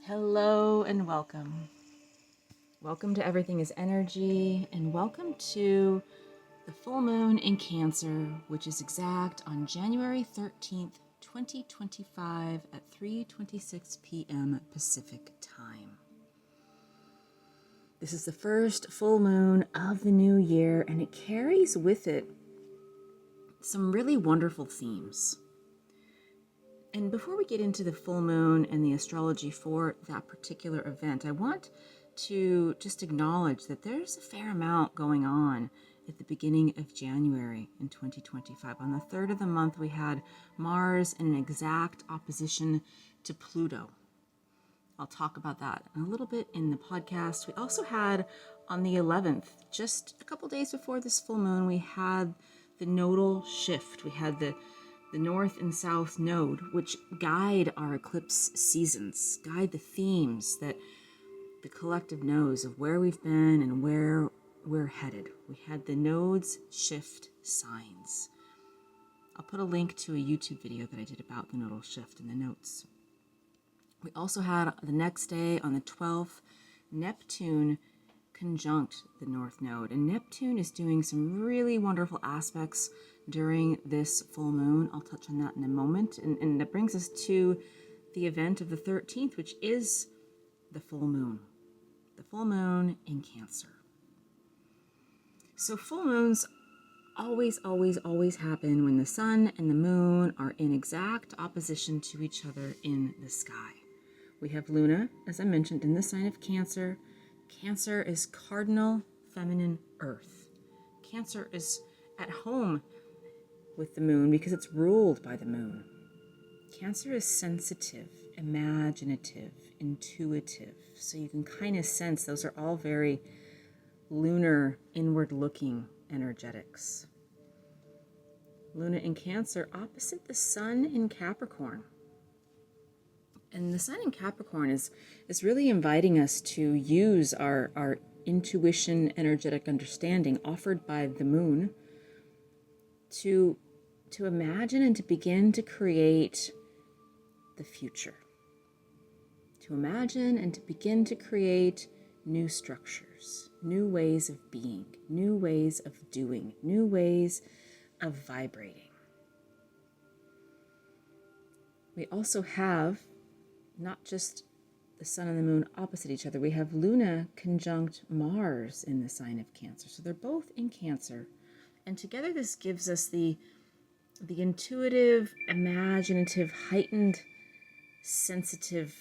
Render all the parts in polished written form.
Hello and welcome. Welcome to Everything is Energy, and welcome to the full moon in Cancer, which is exact on January 13th, 2025 at 3:26 p.m. Pacific time. This is the first full moon of the new year, and it carries with it some really wonderful themes. And before we get into the full moon and the astrology for that particular event, I want to just acknowledge that there's a fair amount going on at the beginning of January in 2025. On the 3rd of the month, we had Mars in an exact opposition to Pluto. I'll talk about that in a little bit in the podcast. We also had on the 11th, just a couple days before this full moon, we had the nodal shift. We had the North and South node, which guide our eclipse seasons, guide the themes that the collective knows of where we've been and where we're headed. We had the nodes shift signs. I'll put a link to a YouTube video that I did about the nodal shift in the notes. We also had the next day on the 12th, Neptune conjunct the North Node. And Neptune is doing some really wonderful aspects during this full moon. I'll touch on that in a moment. And that brings us to the event of the 13th, which is the full moon. The full moon in Cancer. So full moons always happen when the sun and the moon are in exact opposition to each other in the sky. We have Luna, as I mentioned, in the sign of Cancer. Cancer is cardinal feminine earth. Cancer is at home with the moon because it's ruled by the moon. Cancer is sensitive, imaginative, intuitive. So you can kind of sense those are all very lunar, inward-looking energetics. Luna in Cancer opposite the sun in Capricorn. And the sun in Capricorn is really inviting us to use our intuition, energetic understanding offered by the moon to imagine and to begin to create the future. To imagine and to begin to create new structures, new ways of being, new ways of doing, new ways of vibrating. We also have not just the sun and the moon opposite each other, we have Luna conjunct Mars in the sign of Cancer. So they're both in Cancer. And together this gives us the intuitive, imaginative, heightened, sensitive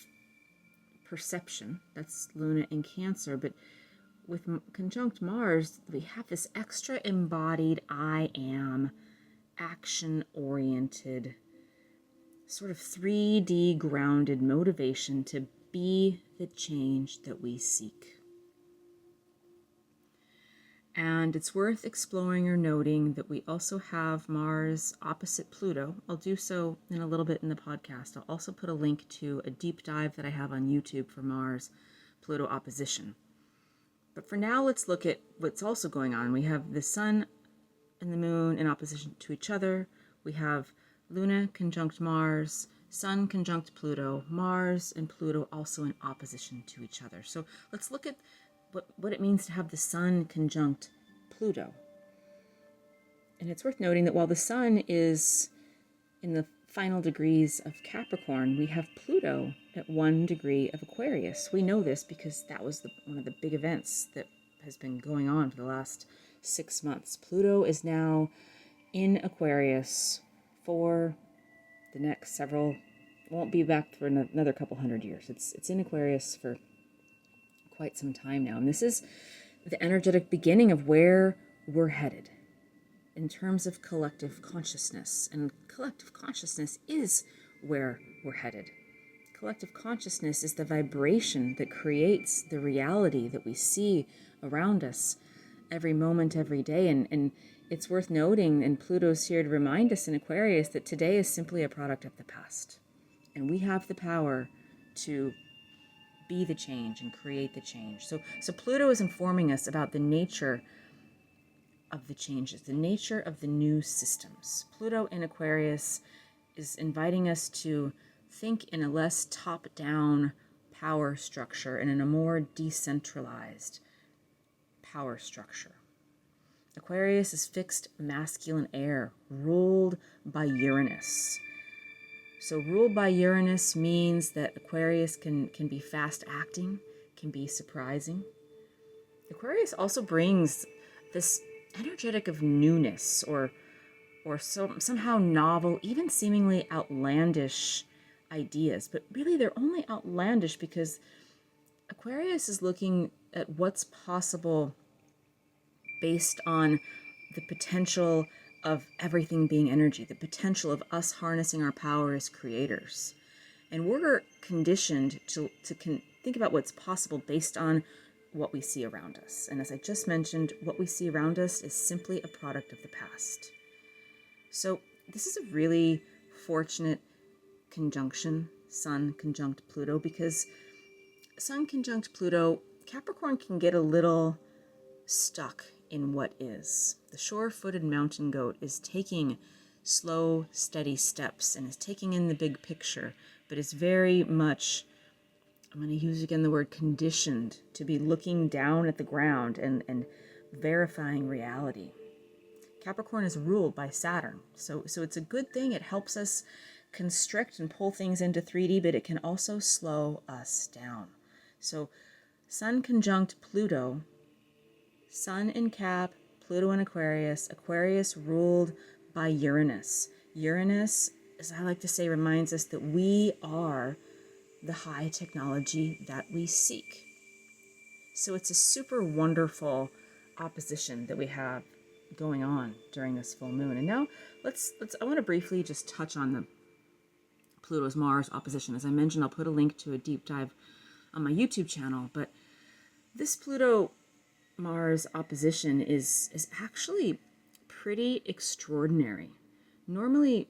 perception. That's Luna in Cancer. But with conjunct Mars, we have this extra embodied I am, action-oriented, sort of 3D grounded motivation to be the change that we seek. And it's worth exploring or noting that we also have Mars opposite Pluto. I'll do so in a little bit in the podcast. I'll also put a link to a deep dive that I have on YouTube for Mars-Pluto opposition. But for now, let's look at what's also going on. We have the sun and the moon in opposition to each other. We have Luna conjunct Mars, Sun conjunct Pluto, Mars and Pluto also in opposition to each other. So let's look at what it means to have the Sun conjunct Pluto. And it's worth noting that while the Sun is in the final degrees of Capricorn, we have Pluto at 1 degree of Aquarius. We know this because that was one of the big events that has been going on for the last 6 months. Pluto is now in Aquarius for the next several, won't be back for another couple hundred years. It's in Aquarius for quite some time now. And this is the energetic beginning of where we're headed in terms of collective consciousness. And collective consciousness is where we're headed. Collective consciousness is the vibration that creates the reality that we see around us every moment, every day. And it's worth noting, and Pluto's here to remind us in Aquarius, that today is simply a product of the past. And we have the power to be the change and create the change. So Pluto is informing us about the nature of the changes, the nature of the new systems. Pluto in Aquarius is inviting us to think in a less top-down power structure and in a more decentralized power structure. Aquarius is fixed masculine air, ruled by Uranus. So ruled by Uranus means that Aquarius can be fast acting, can be surprising. Aquarius also brings this energetic of newness or somehow novel, even seemingly outlandish ideas. But really they're only outlandish because Aquarius is looking at what's possible based on the potential of everything being energy, the potential of us harnessing our power as creators. And we're conditioned to think about what's possible based on what we see around us. And as I just mentioned, what we see around us is simply a product of the past. So this is a really fortunate conjunction, Sun conjunct Pluto, because Sun conjunct Pluto, Capricorn can get a little stuck in what is. The sure-footed mountain goat is taking slow, steady steps and is taking in the big picture, but is very much, I'm going to use again the word conditioned, to be looking down at the ground and verifying reality. Capricorn is ruled by Saturn, so it's a good thing. It helps us constrict and pull things into 3D, but it can also slow us down. So Sun conjunct Pluto, Sun in Cap, Pluto in Aquarius, Aquarius ruled by Uranus. Uranus, as I like to say, reminds us that we are the high technology that we seek. So it's a super wonderful opposition that we have going on during this full moon. And now I want to briefly just touch on the Pluto's Mars opposition. As I mentioned, I'll put a link to a deep dive on my YouTube channel, but this Pluto Mars opposition is actually pretty extraordinary. Normally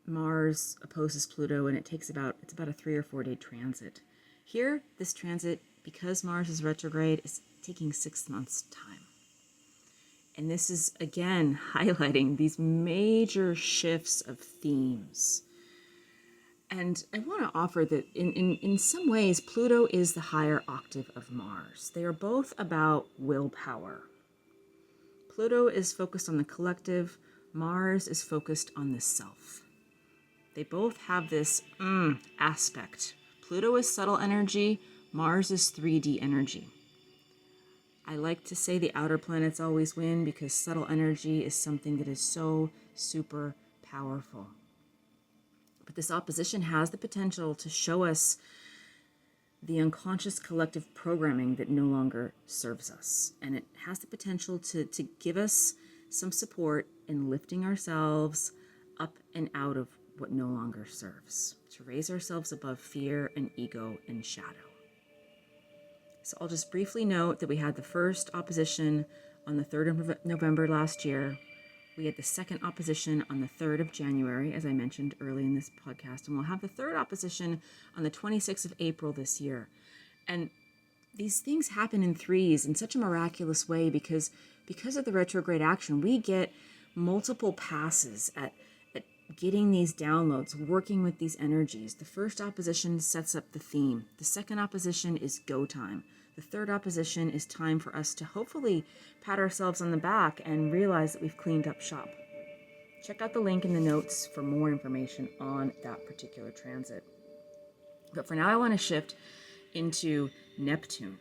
Mars opposes Pluto and it's about a 3 or 4 day transit. Here, this transit, because Mars is retrograde, is taking 6 months' time. And this is again highlighting these major shifts of themes. And I want to offer that in some ways, Pluto is the higher octave of Mars. They are both about willpower. Pluto is focused on the collective. Mars is focused on the self. They both have this aspect. Pluto is subtle energy. Mars is 3D energy. I like to say the outer planets always win because subtle energy is something that is so super powerful. But this opposition has the potential to show us the unconscious collective programming that no longer serves us. And it has the potential to give us some support in lifting ourselves up and out of what no longer serves, to raise ourselves above fear and ego and shadow. So I'll just briefly note that we had the first opposition on the 3rd of November last year. We had the second opposition on the 3rd of January, as I mentioned early in this podcast, and we'll have the third opposition on the 26th of April this year. And these things happen in threes in such a miraculous way because of the retrograde action, we get multiple passes at getting these downloads, working with these energies. The first opposition sets up the theme. The second opposition is go time. The third opposition is time for us to hopefully pat ourselves on the back and realize that we've cleaned up shop. Check out the link in the notes for more information on that particular transit. But for now, I want to shift into Neptune.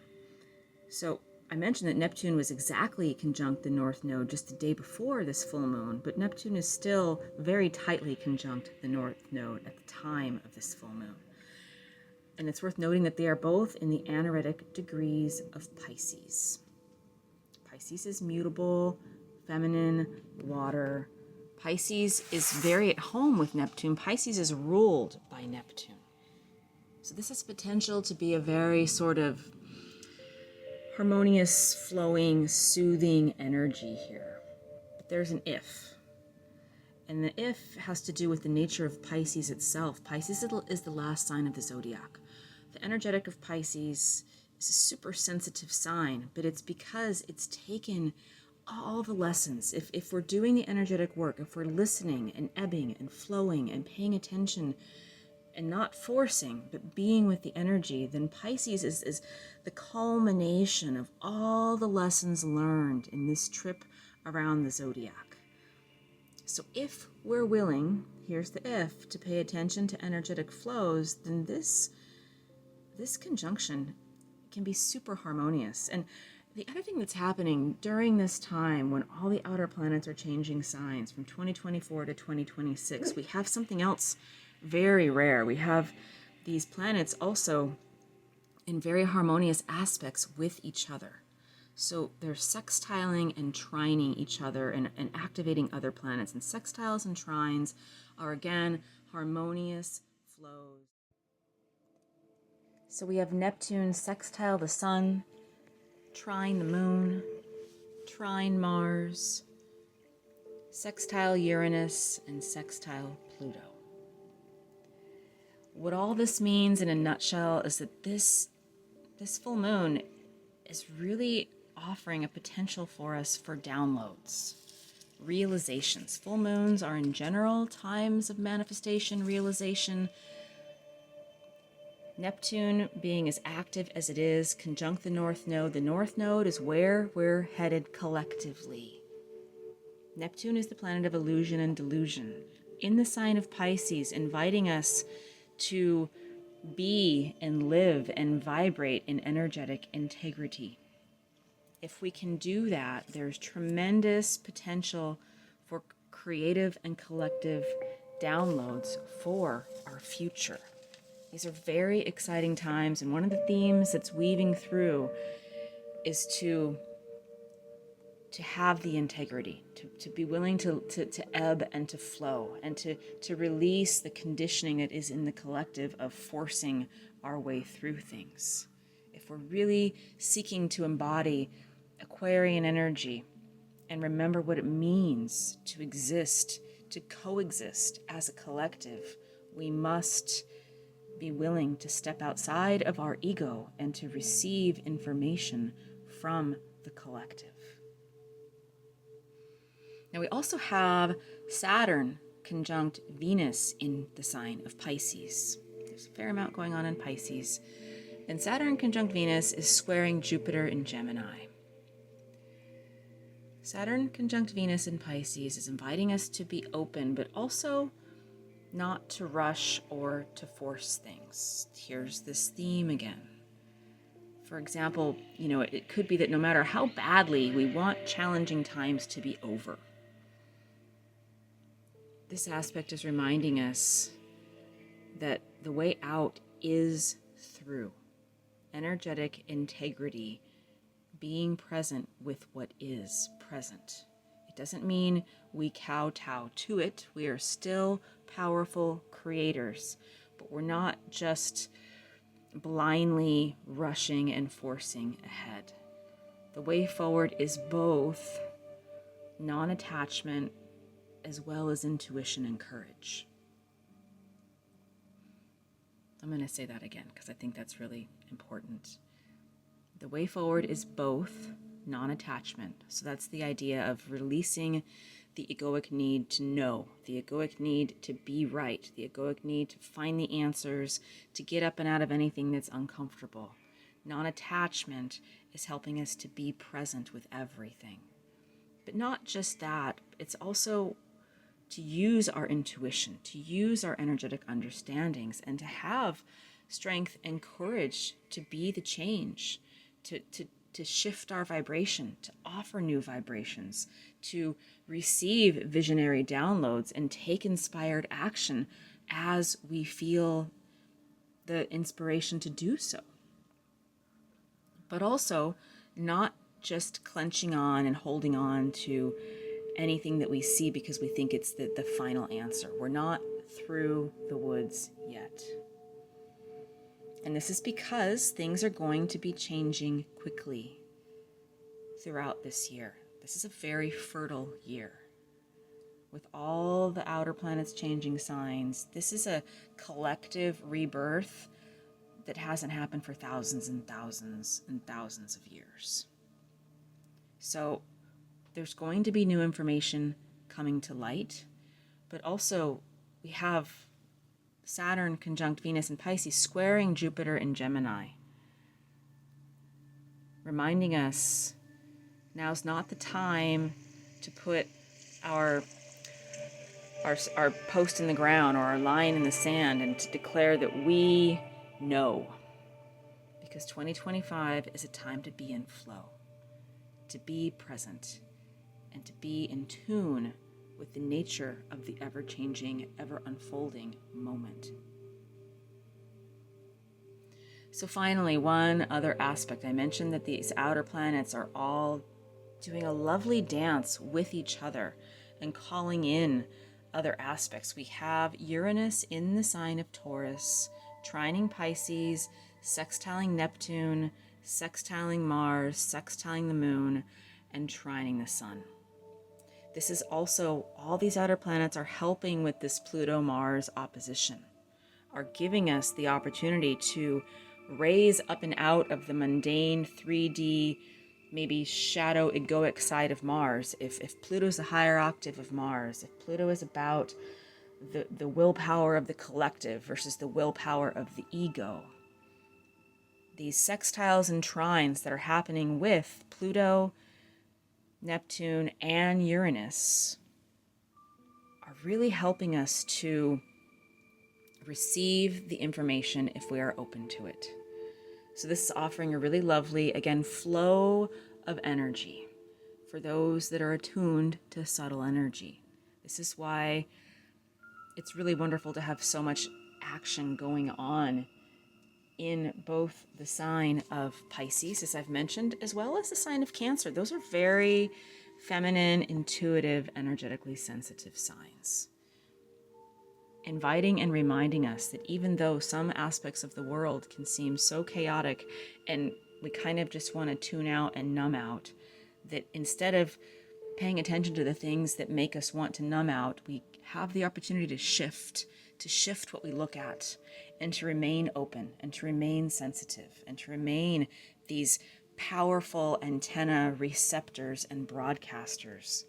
So I mentioned that Neptune was exactly conjunct the North Node just the day before this full moon, but Neptune is still very tightly conjunct the North Node at the time of this full moon. And it's worth noting that they are both in the anaretic degrees of Pisces. Pisces is mutable, feminine, water. Pisces is very at home with Neptune. Pisces is ruled by Neptune. So this has potential to be a very sort of harmonious, flowing, soothing energy here. But there's an if. And the if has to do with the nature of Pisces itself. Pisces is the last sign of the zodiac. The energetic of Pisces is a super sensitive sign, but it's because it's taken all the lessons. If we're doing the energetic work, if we're listening and ebbing and flowing and paying attention and not forcing, but being with the energy, then Pisces is the culmination of all the lessons learned in this trip around the zodiac. So if we're willing, here's the if, to pay attention to energetic flows, then this conjunction can be super harmonious. And the other thing that's happening during this time when all the outer planets are changing signs from 2024 to 2026, we have something else very rare. We have these planets also in very harmonious aspects with each other. So they're sextiling and trining each other and activating other planets. And sextiles and trines are, again, harmonious flows. So we have Neptune sextile the Sun, trine the Moon, trine Mars, sextile Uranus, and sextile Pluto. What all this means in a nutshell is that this full moon is really offering a potential for us for downloads, realizations. Full moons are in general times of manifestation, realization. Neptune being as active as it is, conjunct the North Node. The North Node is where we're headed collectively. Neptune is the planet of illusion and delusion in the sign of Pisces, inviting us to be and live and vibrate in energetic integrity. If we can do that, there's tremendous potential for creative and collective downloads for our future. These are very exciting times, and one of the themes that's weaving through is to have the integrity, to be willing to ebb and to flow, and to release the conditioning that is in the collective of forcing our way through things. If we're really seeking to embody Aquarian energy and remember what it means to exist, to coexist as a collective, we must be willing to step outside of our ego and to receive information from the collective. Now we also have Saturn conjunct Venus in the sign of Pisces. There's a fair amount going on in Pisces. And Saturn conjunct Venus is squaring Jupiter in Gemini. Saturn conjunct Venus in Pisces is inviting us to be open, but also not to rush or to force things. Here's this theme again. For example, it could be that no matter how badly we want challenging times to be over, this aspect is reminding us that the way out is through energetic integrity, being present with what is present. It doesn't mean we kowtow to it. We are still powerful creators, but we're not just blindly rushing and forcing ahead. The way forward is both non-attachment as well as intuition and courage. I'm going to say that again because I think that's really important. The way forward is both non-attachment. So that's the idea of releasing the egoic need to know, the egoic need to be right, the egoic need to find the answers, to get up and out of anything that's uncomfortable. Non-attachment is helping us to be present with everything. But not just that, it's also to use our intuition, to use our energetic understandings, and to have strength and courage to be the change, to shift our vibration, to offer new vibrations, to receive visionary downloads and take inspired action as we feel the inspiration to do so. But also not just clenching on and holding on to anything that we see because we think it's the final answer. We're not through the woods yet. And this is because things are going to be changing quickly throughout this year. This is a very fertile year. With all the outer planets changing signs, this is a collective rebirth that hasn't happened for thousands and thousands and thousands of years. So there's going to be new information coming to light, but also we have Saturn conjunct Venus in Pisces, squaring Jupiter in Gemini. Reminding us now's not the time to put our post in the ground or our line in the sand and to declare that we know. Because 2025 is a time to be in flow, to be present, and to be in tune with the nature of the ever-changing, ever-unfolding moment. So finally, one other aspect. I mentioned that these outer planets are all doing a lovely dance with each other and calling in other aspects. We have Uranus in the sign of Taurus, trining Pisces, sextiling Neptune, sextiling Mars, sextiling the Moon, and trining the Sun. This is also, all these outer planets are helping with this Pluto-Mars opposition, are giving us the opportunity to raise up and out of the mundane 3D, maybe shadow egoic side of Mars. If Pluto's a higher octave of Mars, if Pluto is about the willpower of the collective versus the willpower of the ego, these sextiles and trines that are happening with Pluto, Neptune, and Uranus are really helping us to receive the information if we are open to it. So this is offering a really lovely, again, flow of energy for those that are attuned to subtle energy. This is why it's really wonderful to have so much action going on in both the sign of Pisces, as I've mentioned, as well as the sign of Cancer. Those are very feminine, intuitive, energetically sensitive signs. Inviting and reminding us that even though some aspects of the world can seem so chaotic and we kind of just want to tune out and numb out, that instead of paying attention to the things that make us want to numb out, we have the opportunity to shift what we look at and to remain open and to remain sensitive and to remain these powerful antenna receptors and broadcasters.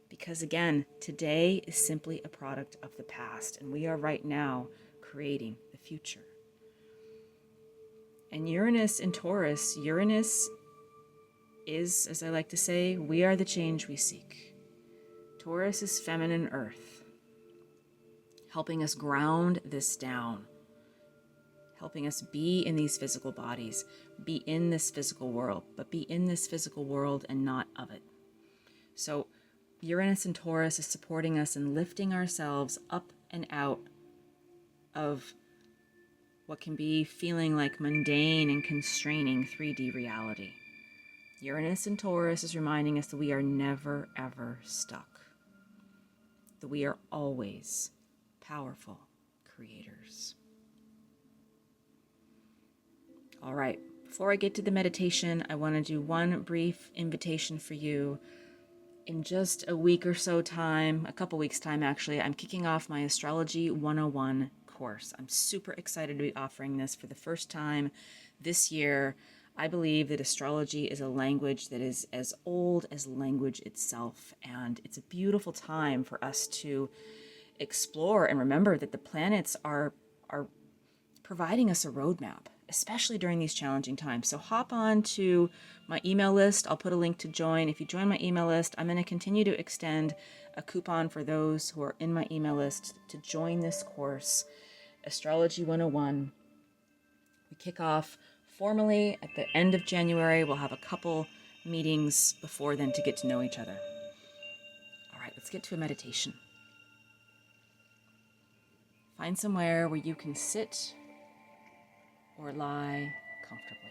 Because again, today is simply a product of the past, and we are right now creating the future. And Uranus in Taurus, Uranus is, as I like to say, we are the change we seek. Taurus is feminine earth, helping us ground this down, helping us be in these physical bodies, be in this physical world, but be in this physical world and not of it. So Uranus and Taurus is supporting us in lifting ourselves up and out of what can be feeling like mundane and constraining 3D reality. Uranus and Taurus is reminding us that we are never, ever stuck, that we are always powerful creators. All right, before I get to the meditation, I want to do one brief invitation for you. In just a week or so time, a couple weeks time actually, I'm kicking off my Astrology 101 course. I'm super excited to be offering this for the first time this year. I believe that astrology is a language that is as old as language itself, and it's a beautiful time for us to explore and remember that the planets are providing us a roadmap, especially during these challenging times. So hop on to my email list. I'll put a link to join. If you join my email list, I'm going to continue to extend a coupon for those who are in my email list to join this course, Astrology 101. We kick off formally at the end of January. We'll have a couple meetings before then to get to know each other. All right, let's get to a meditation. Find somewhere where you can sit or lie comfortably.